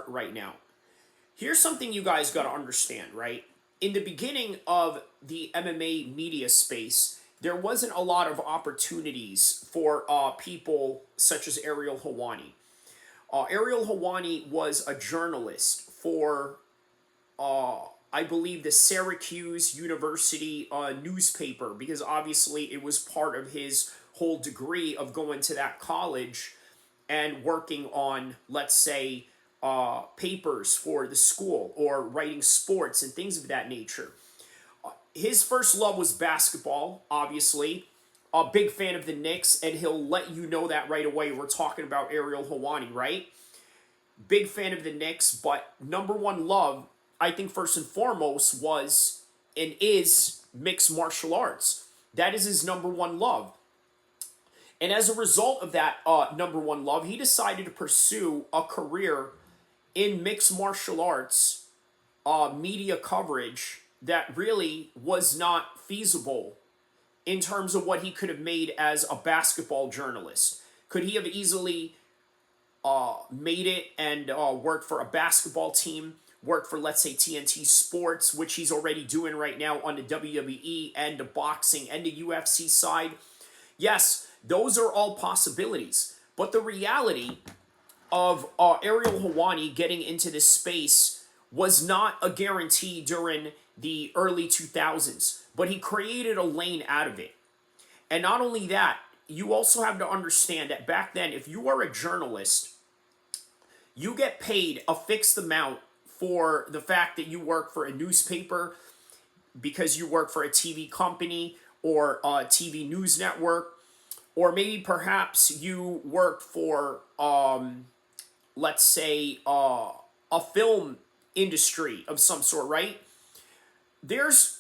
start right now. Here's something you guys got to understand, right? In the beginning of the MMA media space, there wasn't a lot of opportunities for people such as Ariel Helwani. Ariel Helwani was a journalist for, I believe, the Syracuse University newspaper, because obviously it was part of his whole degree of going to that college and working on, let's say, papers for the school or writing sports and things of that nature. His first love was basketball, obviously. A big fan of the Knicks, and he'll let you know that right away. We're talking about Ariel Helwani, right? Big fan of the Knicks, but number one love, I think first and foremost, was and is mixed martial arts. That is his number one love. And as a result of that number one love, he decided to pursue a career in mixed martial arts media coverage that really was not feasible in terms of what he could have made as a basketball journalist. Could he have easily made it and worked for a basketball team, worked for, let's say, TNT Sports, which he's already doing right now on the WWE and the boxing and the UFC side? Yes, those are all possibilities. But the reality of Ariel Helwani getting into this space was not a guarantee during the early 2000s, but he created a lane out of it. And not only that, you also have to understand that back then, if you are a journalist, you get paid a fixed amount for the fact that you work for a newspaper, because you work for a TV company or a TV news network, or maybe perhaps you work for, let's say, a film industry of some sort, right? There's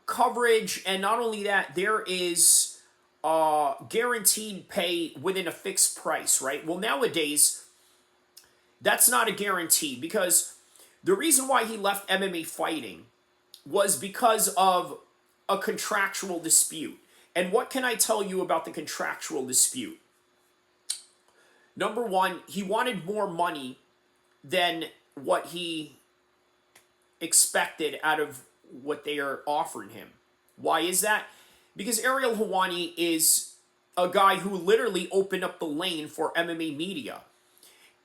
coverage, and not only that, there is guaranteed pay within a fixed price, right? Well, nowadays, that's not a guarantee, because the reason why he left MMA fighting was because of a contractual dispute. And what can I tell you about the contractual dispute? Number one, he wanted more money than what he expected out of what they are offering him. Why is that? Because Ariel Helwani is a guy who literally opened up the lane for MMA media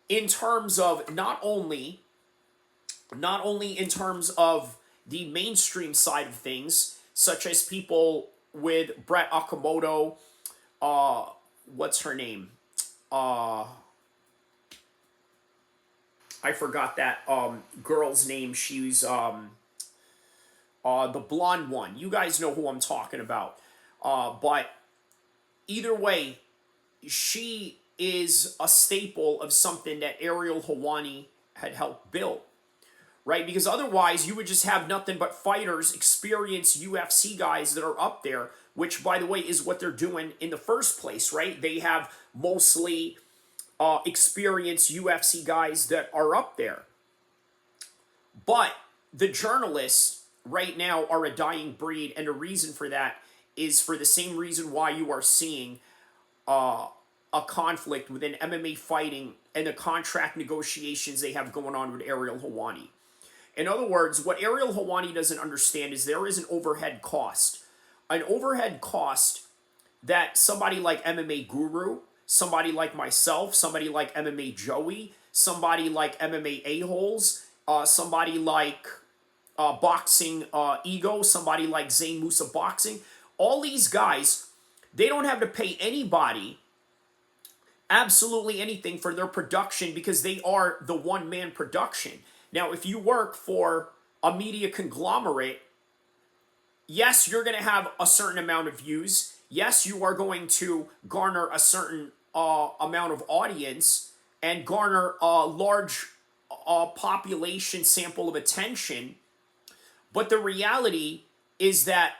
in terms of not only in terms of the mainstream side of things, such as people with Brett Okamoto, what's her name? I forgot that girl's name. She's the blonde one. You guys know who I'm talking about. But either way, she is a staple of something that Ariel Helwani had helped build, right? Because otherwise, you would just have nothing but fighters, experienced UFC guys that are up there, which, by the way, is what they're doing in the first place, right? They have mostly experienced UFC guys that are up there. But the journalists right now are a dying breed, and the reason for that is for the same reason why you are seeing a conflict within MMA fighting and the contract negotiations they have going on with Ariel Helwani. In other words, what Ariel Helwani doesn't understand is there is an overhead cost. An overhead cost that somebody like MMA Guru, somebody like myself, somebody like MMA Joey, somebody like MMA A-Holes, somebody like Boxing Ego, somebody like Zayn Musa Boxing, all these guys, they don't have to pay anybody absolutely anything for their production because they are the one-man production. Now, if you work for a media conglomerate, yes, you're going to have a certain amount of views. Yes, you are going to garner a certain amount of audience and garner a large population sample of attention. But the reality is that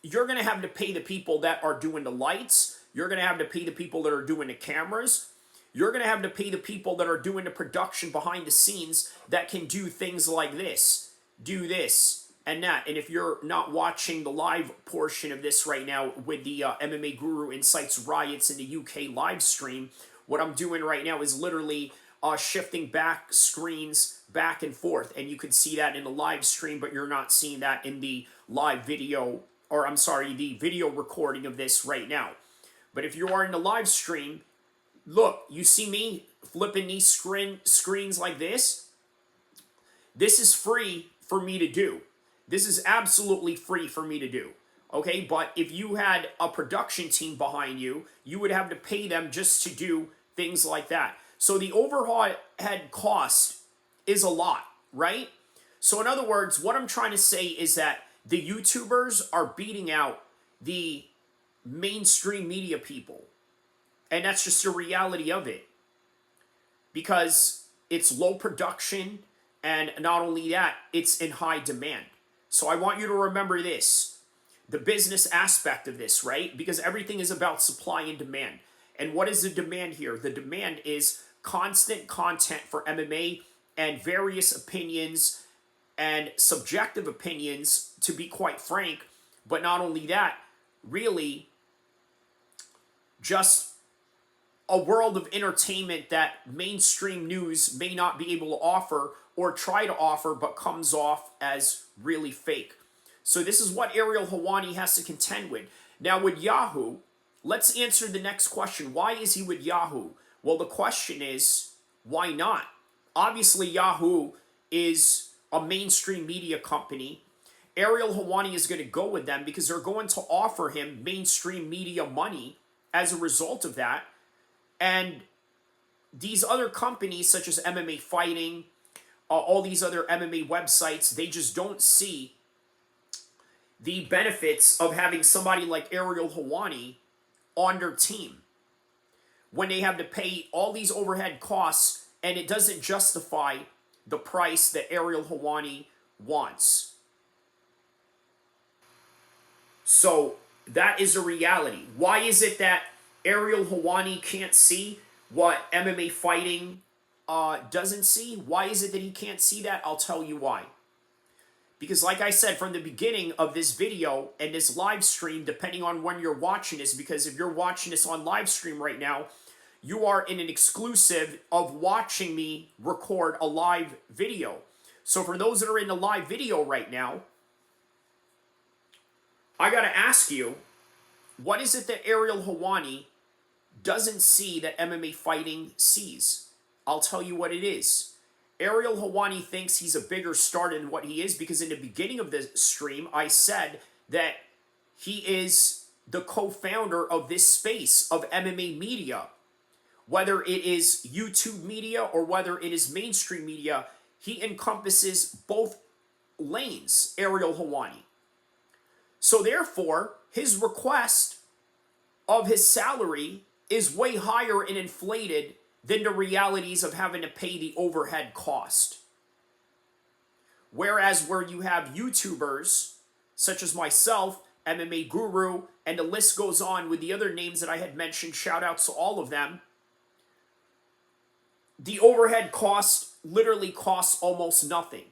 you're going to have to pay the people that are doing the lights. You're going to have to pay the people that are doing the cameras. You're going to have to pay the people that are doing the production behind the scenes that can do things like this, do this, and that. And if you're not watching the live portion of this right now with the MMA Guru Insights Riots in the UK live stream, What I'm doing right now is literally shifting back screens back and forth, and you can see that in the live stream, but you're not seeing that in the live video, or I'm sorry, the video recording of this right now. But if you are in the live stream, look, you see me flipping these screens like this. This is free for me to do. This is absolutely free for me to do. Okay, but if you had a production team behind you, you would have to pay them just to do things like that. So the overhead cost is a lot, right? So in other words, what I'm trying to say is that the YouTubers are beating out the mainstream media people. And that's just the reality of it. Because it's low production, and not only that, it's in high demand. So I want you to remember this, the business aspect of this, right? Because everything is about supply and demand. And what is the demand here? The demand is constant content for MMA and various opinions and subjective opinions, to be quite frank. But not only that, really just a world of entertainment that mainstream news may not be able to offer or try to offer, but comes off as really fake. So this is what Ariel Helwani has to contend with. Now with Yahoo, let's answer the next question. Why is he with Yahoo? Well, the question is, why not? Obviously, Yahoo is a mainstream media company. Ariel Helwani is going to go with them because they're going to offer him mainstream media money as a result of that. And these other companies, such as MMA Fighting, all these other MMA websites, they just don't see the benefits of having somebody like Ariel Helwani on their team when they have to pay all these overhead costs, and it doesn't justify the price that Ariel Helwani wants. So that is a reality. Why is it that Ariel Helwani can't see what MMA Fighting doesn't see? Why is it that he can't see that? I'll tell you why. Because like I said from the beginning of this video and this live stream, depending on when you're watching this, because if you're watching this on live stream right now, you are in an exclusive of watching me record a live video. So for those that are in the live video right now, I got to ask you, what is it that Ariel Helwani doesn't see that MMA Fighting sees? I'll tell you what it is. Ariel Helwani thinks he's a bigger star than what he is, because in the beginning of the stream, I said that he is the co-founder of this space of MMA media. Whether it is YouTube media or whether it is mainstream media, he encompasses both lanes, Ariel Helwani. So therefore, his request of his salary is way higher and inflated than the realities of having to pay the overhead cost. Whereas where you have YouTubers, such as myself, MMA Guru, and the list goes on with the other names that I had mentioned, shout outs to all of them, the overhead cost literally costs almost nothing.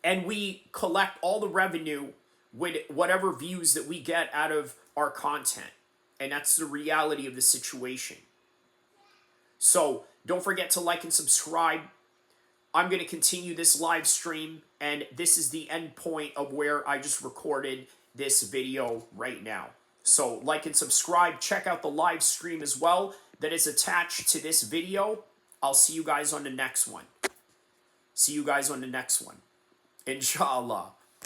And we collect all the revenue with whatever views that we get out of our content. And that's the reality of the situation. So don't forget to like and subscribe. I'm going to continue this live stream, and this is the end point of where I just recorded this video right now. So like and subscribe. Check out the live stream as well that is attached to this video. I'll see you guys on the next one. See you guys on the next one. Inshallah.